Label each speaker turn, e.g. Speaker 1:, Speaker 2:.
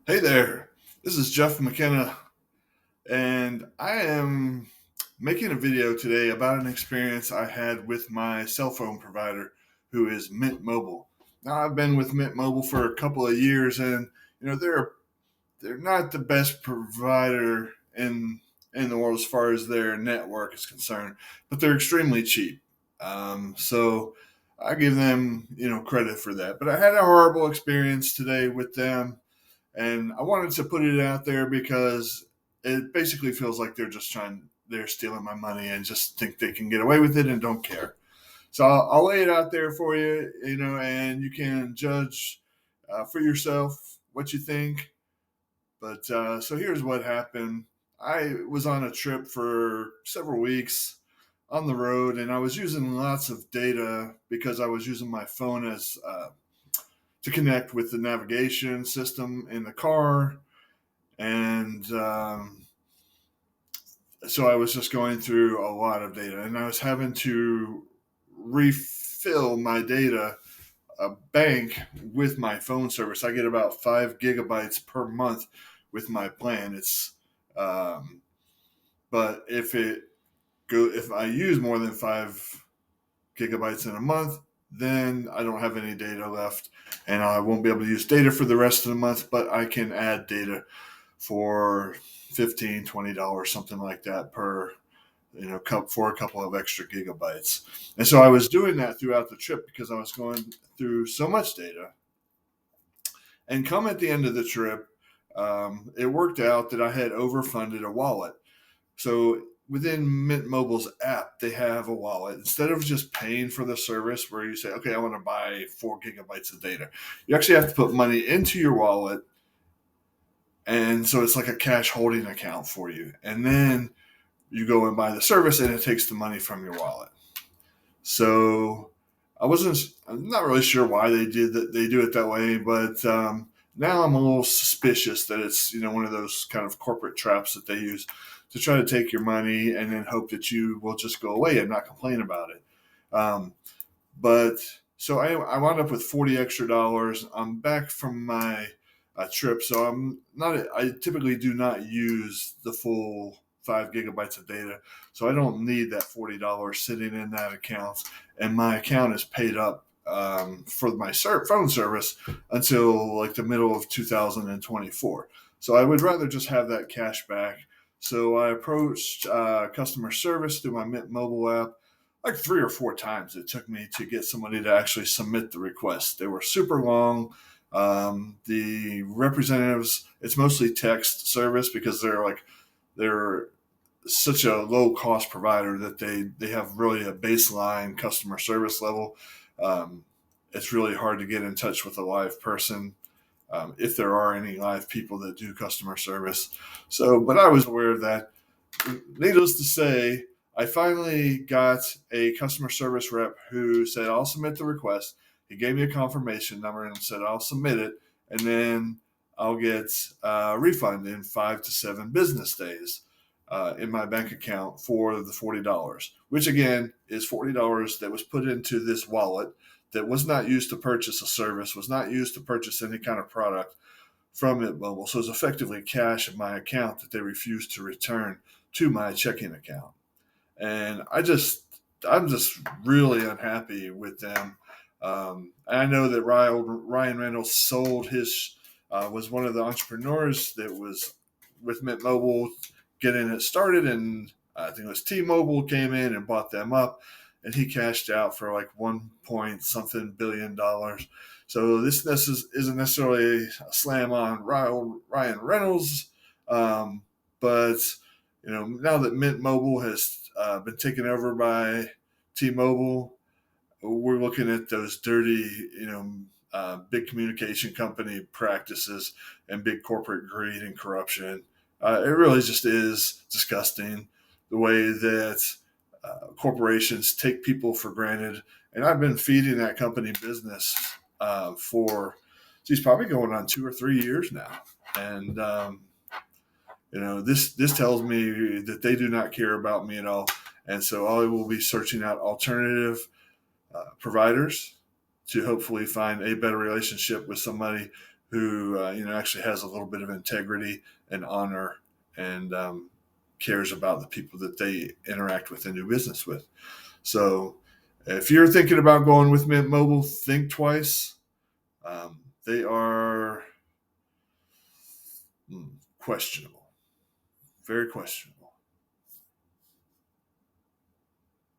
Speaker 1: Hey there, this is Jeff McKenna, and I am making a video today about an experience I had with my cell phone provider, who is Mint Mobile. Now, I've been with Mint Mobile for a couple of years, and they're not the best provider in the world as far as their network is concerned, but they're extremely cheap. So I give them credit for that. But I had a horrible experience today with them, and I wanted to put it out there because it basically feels like they're stealing my money and just think they can get away with it and don't care. So I'll lay it out there for you, and you can judge for yourself what you think. But so here's what happened. I was on a trip for several weeks on the road, and I was using lots of data because I was using my phone as to connect with the navigation system in the car. And so I was just going through a lot of data, and I was having to refill my data bank with my phone service. I get about 5 gigabytes per month with my plan. Um, but if I use more than 5 gigabytes in a month, then I don't have any data left, and I won't be able to use data for the rest of the month. But I can add data for $15, $20, something like that per for a couple of extra gigabytes. And so I was doing that throughout the trip because I was going through so much data. And come at the end of the trip, it worked out that I had overfunded a wallet. So within Mint Mobile's app, they have a wallet. Instead of just paying for the service where you say, okay, I want to buy 4 gigabytes of data, you actually have to put money into your wallet. And so it's like a cash holding account for you. And then you go and buy the service and it takes the money from your wallet. So I'm not really sure why they did that. They do it that way, but now I'm a little suspicious that it's one of those kind of corporate traps that they use to try to take your money and then hope that you will just go away and not complain about it. Um, but so I wound up with $40 extra. I'm back from my trip, so I'm not. I typically do not use the full 5 gigabytes of data, so I don't need that $40 sitting in that account, and my account is paid up for my phone service until like the middle of 2024. So I would rather just have that cash back. So I approached customer service through my Mint mobile app like 3 or 4 times. It took me to get somebody to actually submit the request. They were super long. The representatives, it's mostly text service because they're such a low cost provider that they have really a baseline customer service level. Um, it's really hard to get in touch with a live person, if there are any live people that do customer service. So, but I was aware of that. Needless to say, I finally got a customer service rep who said, I'll submit the request. He gave me a confirmation number and said, I'll submit it. And then I'll get a refund in 5 to 7 business days in my bank account for the $40, which again is $40 that was put into this wallet that was not used to purchase a service, was not used to purchase any kind of product from Mint Mobile. So it's effectively cash in my account that they refused to return to my checking account. And I'm just really unhappy with them. I know that Ryan Reynolds sold his, was one of the entrepreneurs that was with Mint Mobile getting it started. And I think it was T-Mobile came in and bought them up, and he cashed out for like 1 point something billion. So isn't necessarily a slam on Ryan Reynolds, but now that Mint Mobile has been taken over by T-Mobile, we're looking at those dirty, big communication company practices and big corporate greed and corruption. It really just is disgusting the way that corporations take people for granted. And I've been feeding that company business for, geez, probably going on 2 or 3 years now. And this tells me that they do not care about me at all. And so I will be searching out alternative providers to hopefully find a better relationship with somebody who actually has a little bit of integrity and honor and cares about the people that they interact with and do business with. So if you're thinking about going with Mint Mobile, think twice. They are questionable, very questionable.